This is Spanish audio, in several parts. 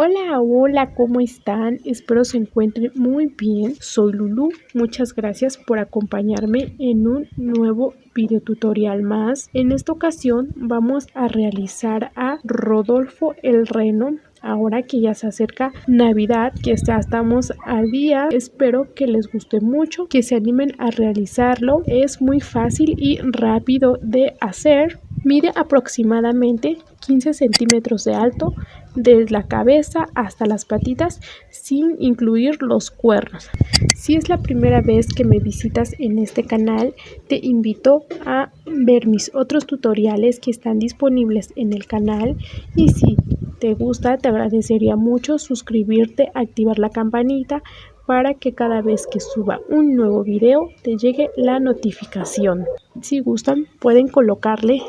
Hola, hola, ¿cómo están? Espero se encuentren muy bien. Soy Lulu. Muchas gracias por acompañarme en un nuevo video tutorial más. En esta ocasión vamos a realizar a Rodolfo el Reno. Ahora que ya se acerca Navidad, que ya estamos al día, espero que les guste mucho, que se animen a realizarlo. Es muy fácil y rápido de hacer. Mide aproximadamente 15 centímetros de alto desde la cabeza hasta las patitas, sin incluir los cuernos. Si es la primera vez que me visitas en este canal, te invito a ver mis otros tutoriales que están disponibles en el canal, y si te gusta, te agradecería mucho suscribirte, activar la campanita para que cada vez que suba un nuevo video te llegue la notificación. Si gustan, pueden colocarle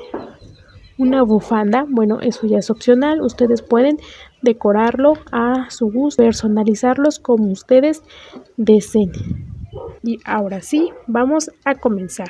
una bufanda. Bueno, eso ya es opcional. Ustedes pueden decorarlo a su gusto, personalizarlos como ustedes deseen. Y ahora sí, vamos a comenzar.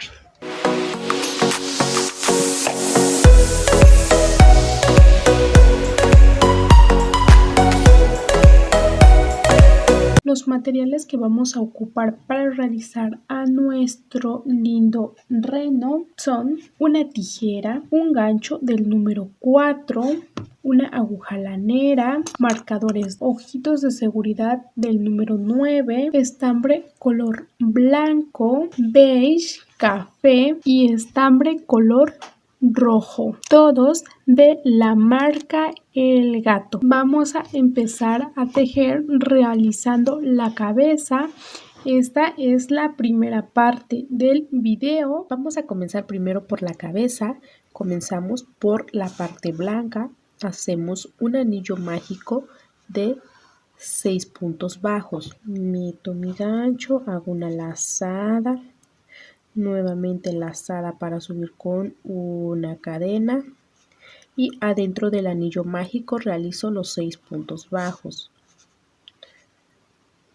Los materiales que vamos a ocupar para realizar a nuestro lindo reno son una tijera, un gancho del número 4, una aguja lanera, marcadores, ojitos de seguridad del número 9, estambre color blanco, beige, café y estambre color rojo, todos de la marca El Gato. Vamos a empezar a tejer realizando la cabeza. Esta es la primera parte del video. Vamos a comenzar primero por la cabeza. Comenzamos por la parte blanca. Hacemos un anillo mágico de 6 puntos bajos. Meto mi gancho, hago una lazada. Nuevamente lazada para subir con una cadena, y adentro del anillo mágico realizo los 6 puntos bajos.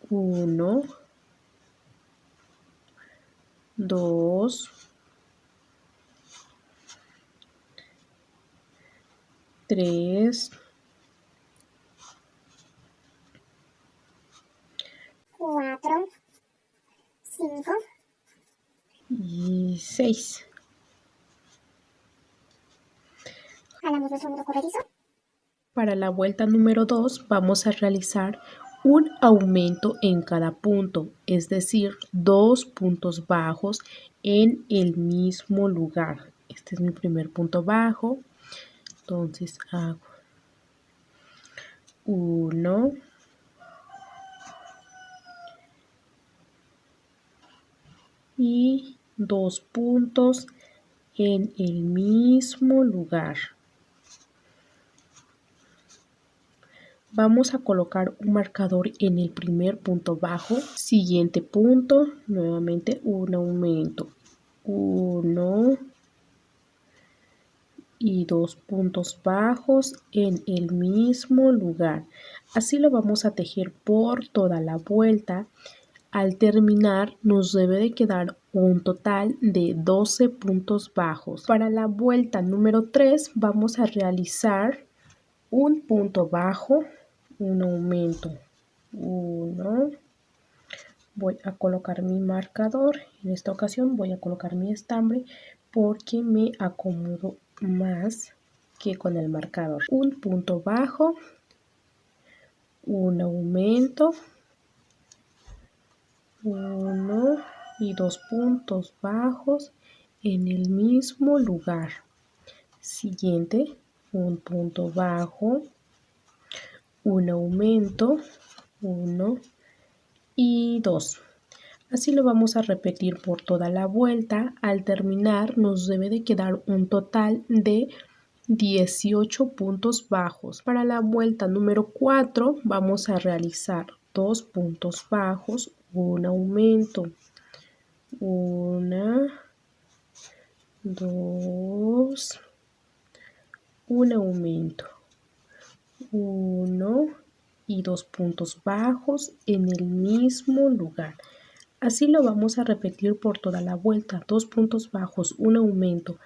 1, 2, 3, 4, 5 y 6. Jalamos nuestro nudo corredizo. Para la vuelta número 2 vamos a realizar un aumento en cada punto, es decir, 2 puntos bajos en el mismo lugar. Este es mi primer punto bajo, entonces hago 1, 2 puntos en el mismo lugar. Vamos a colocar un marcador en el primer punto bajo. Siguiente punto, nuevamente un aumento. 1 y 2 puntos bajos en el mismo lugar. Así lo vamos a tejer por toda la vuelta. Al terminar nos debe de quedar un total de 12 puntos bajos. Para la vuelta número 3 vamos a realizar un punto bajo, un aumento, 1. Voy a colocar mi marcador. En esta ocasión voy a colocar mi estambre porque me acomodo más que con el marcador. Un punto bajo, un aumento, 1 y 2 puntos bajos en el mismo lugar. Siguiente, un punto bajo, un aumento, 1 y 2. Así lo vamos a repetir por toda la vuelta. Al terminar nos debe de quedar un total de 18 puntos bajos. Para la vuelta número 4 vamos a realizar 2 puntos bajos, un aumento, 1, 2, un aumento, 1 y 2 puntos bajos en el mismo lugar. Así lo vamos a repetir por toda la vuelta, 2 puntos bajos, un aumento.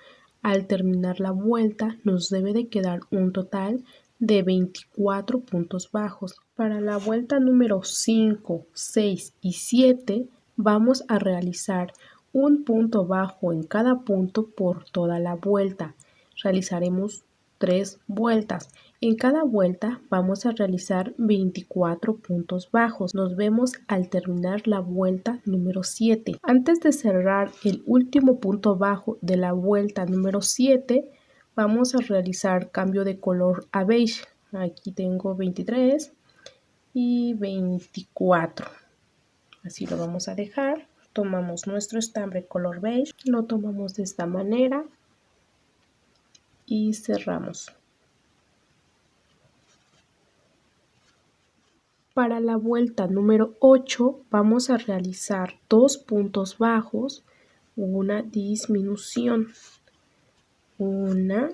Al terminar la vuelta nos debe de quedar un total de 24 puntos bajos. Para la vuelta número 5, 6 y 7 vamos a realizar un punto bajo en cada punto por toda la vuelta. Realizaremos 3 vueltas. En cada vuelta vamos a realizar 24 puntos bajos. Nos vemos al terminar la vuelta número 7. Antes de cerrar el último punto bajo de la vuelta número 7, vamos a realizar cambio de color a beige. Aquí tengo 23 y 24. Así lo vamos a dejar. Tomamos nuestro estambre color beige, lo tomamos de esta manera y cerramos. Para la vuelta número 8 vamos a realizar 2 puntos bajos, una disminución, una,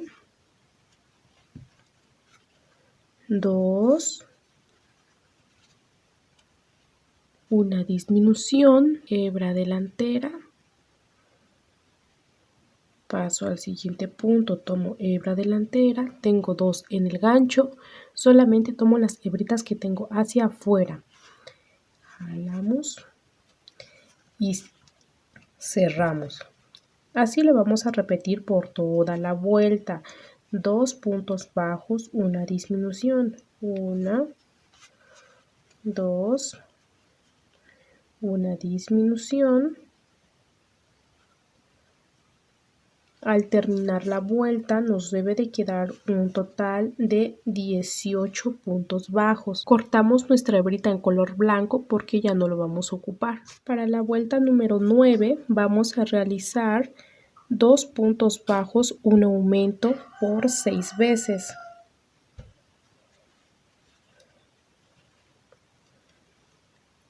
2, una disminución, hebra delantera, paso al siguiente punto, tomo hebra delantera, tengo 2 en el gancho, solamente tomo las hebritas que tengo hacia afuera, jalamos y cerramos. Así lo vamos a repetir por toda la vuelta. 2 puntos bajos, una disminución, 1, 2, una disminución. Al terminar la vuelta nos debe de quedar un total de 18 puntos bajos. Cortamos nuestra hebrita en color blanco porque ya no lo vamos a ocupar. Para la vuelta número 9 vamos a realizar 2 puntos bajos, un aumento por 6 veces.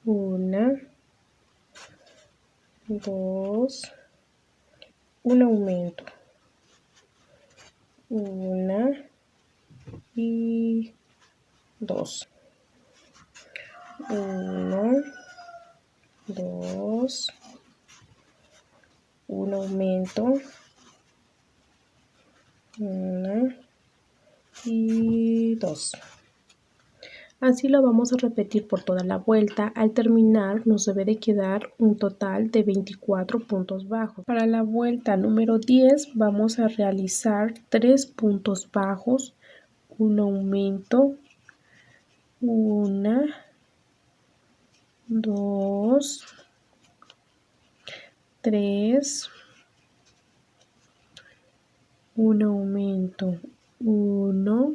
Una, 2, un aumento, una y 2, 1, 2, un aumento, una y 2. Así lo vamos a repetir por toda la vuelta. Al terminar nos debe de quedar un total de 24 puntos bajos. Para la vuelta número 10 vamos a realizar 3 puntos bajos, un aumento, una, 2, 3, un aumento, 1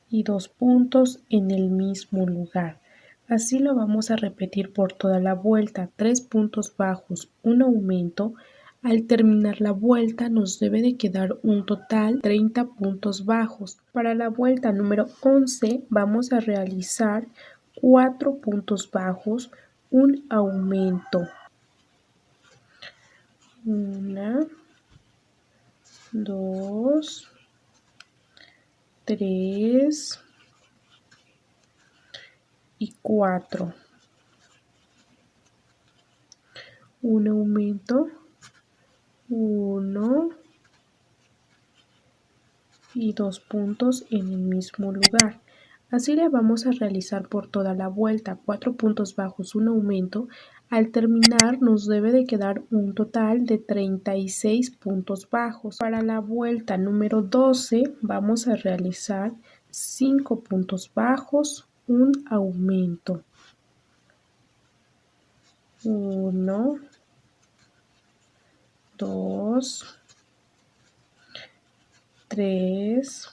y 2 puntos en el mismo lugar. Así lo vamos a repetir por toda la vuelta. 3 puntos bajos, un aumento. Al terminar la vuelta nos debe de quedar un total de 30 puntos bajos. Para la vuelta número 11 vamos a realizar 4 puntos bajos, un aumento. 1, 2, 3 y 4. Un aumento, 1 y 2 puntos en el mismo lugar. Así le vamos a realizar por toda la vuelta, 4 puntos bajos, un aumento. Al terminar nos debe de quedar un total de 36 puntos bajos. Para la vuelta número 12 vamos a realizar 5 puntos bajos, un aumento. 1, 2, 3,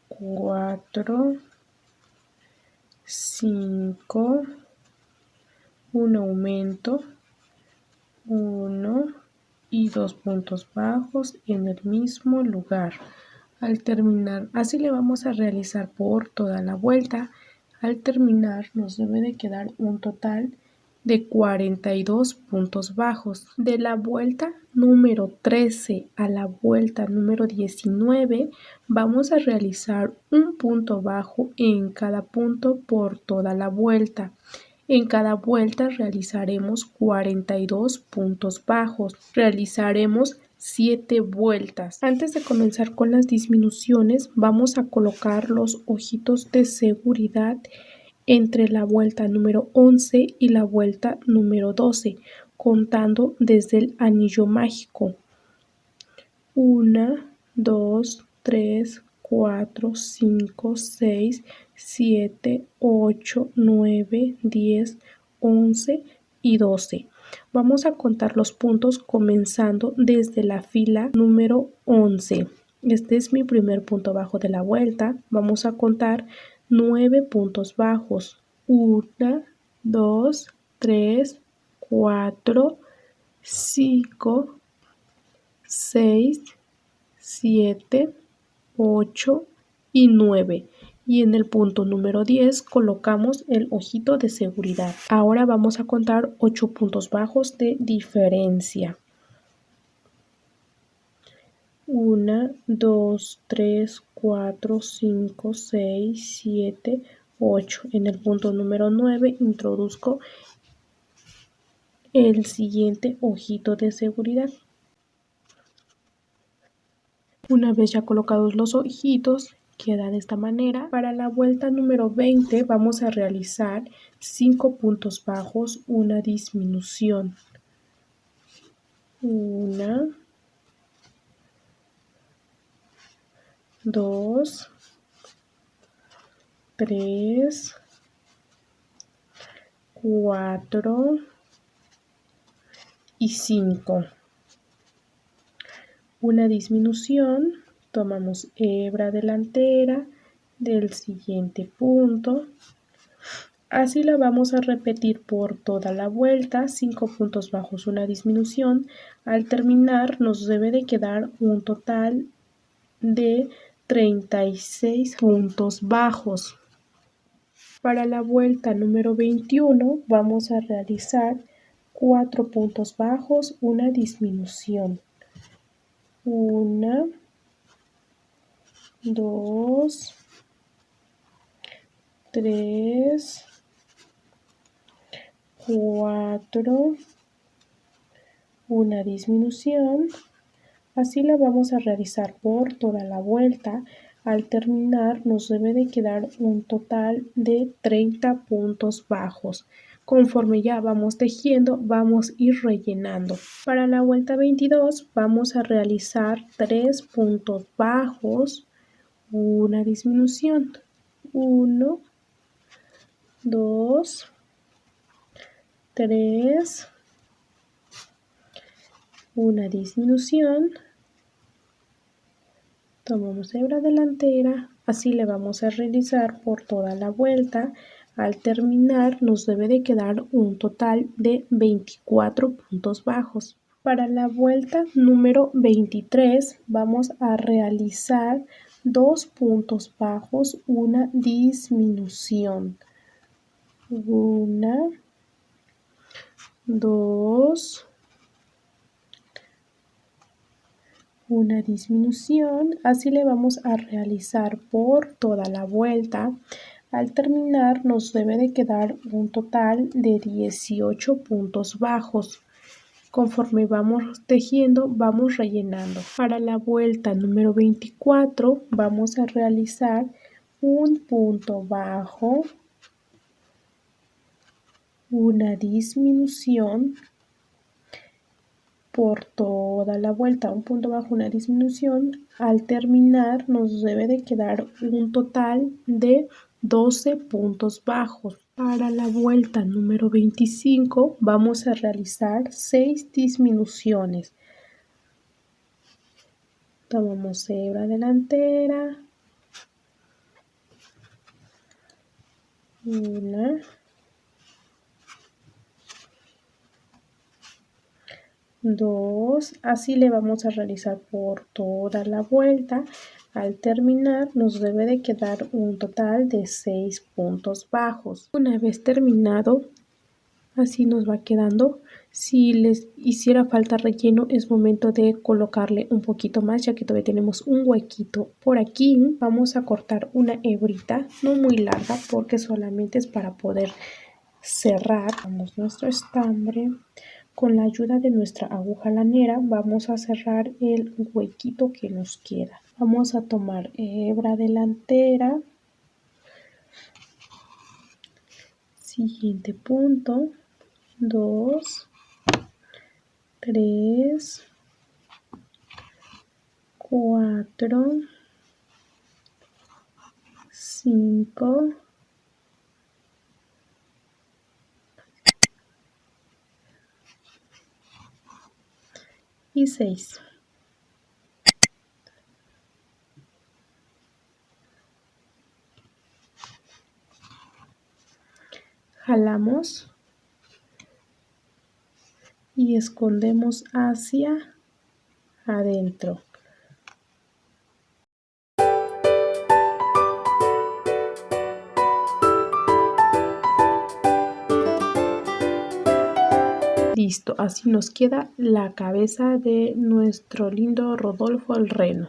4, 5, un aumento, 1 y 2 puntos bajos en el mismo lugar. Al terminar, así le vamos a realizar por toda la vuelta. Al terminar nos debe de quedar un total de 42 puntos bajos. De la vuelta número 13 a la vuelta número 19 vamos a realizar un punto bajo en cada punto por toda la vuelta. En cada vuelta realizaremos 42 puntos bajos. Realizaremos 7 vueltas. Antes de comenzar con las disminuciones, vamos a colocar los ojitos de seguridad entre la vuelta número 11 y la vuelta número 12, contando desde el anillo mágico. 1, 2, 3, 4, 5, 6, 7, 8, 9, 10, 11 y 12. Vamos a contar los puntos comenzando desde la fila número 11. Este es mi primer punto bajo de la vuelta. Vamos a contar 9 puntos bajos. 1, 2, 3, 4, 5, 6, 7, 8 y 9. Y en el punto número 10 colocamos el ojito de seguridad. Ahora vamos a contar 8 puntos bajos de diferencia. 1, 2, 3, 4, 5, 6, 7, 8. En el punto número 9 introduzco el siguiente ojito de seguridad. Una vez ya colocados los ojitos, queda de esta manera. Para la vuelta número 20 vamos a realizar 5 puntos bajos, una disminución. 1, 2, 3, 4 y 5. Una disminución, tomamos hebra delantera del siguiente punto. Así la vamos a repetir por toda la vuelta, 5 puntos bajos, una disminución. Al terminar nos debe de quedar un total de 36 puntos bajos. Para la vuelta número 21 vamos a realizar 4 puntos bajos, una disminución. 1, 2, 3, 4, una disminución. Así la vamos a realizar por toda la vuelta. Al terminar nos debe de quedar un total de 30 puntos bajos. Conforme ya vamos tejiendo, vamos a ir rellenando. Para la vuelta 22 vamos a realizar 3 puntos bajos, una disminución. 1, 2, 3, una disminución. Tomamos hebra delantera, así le vamos a realizar por toda la vuelta. Al terminar nos debe de quedar un total de 24 puntos bajos. Para la vuelta número 23 vamos a realizar 2 puntos bajos, una disminución. 1, 2, una disminución. Así le vamos a realizar por toda la vuelta. Al terminar nos debe de quedar un total de 18 puntos bajos. Conforme vamos tejiendo, vamos rellenando. Para la vuelta número 24 vamos a realizar un punto bajo, una disminución por toda la vuelta, un punto bajo, una disminución. Al terminar nos debe de quedar un total de 12 puntos bajos. Para la vuelta número 25 vamos a realizar 6 disminuciones. Tomamos hebra delantera, 1, 2, así le vamos a realizar por toda la vuelta. Al terminar nos debe de quedar un total de 6 puntos bajos. Una vez terminado, así nos va quedando. Si les hiciera falta relleno, es momento de colocarle un poquito más, ya que todavía tenemos un huequito por aquí. Vamos a cortar una hebrita, no muy larga, porque solamente es para poder cerrar. Damos nuestro estambre. Con la ayuda de nuestra aguja lanera vamos a cerrar el huequito que nos queda. Vamos a tomar hebra delantera. Siguiente punto. 2, 3, 4, 5 y 6. Jalamos y escondemos hacia adentro. Listo, así nos queda la cabeza de nuestro lindo Rodolfo el Reno.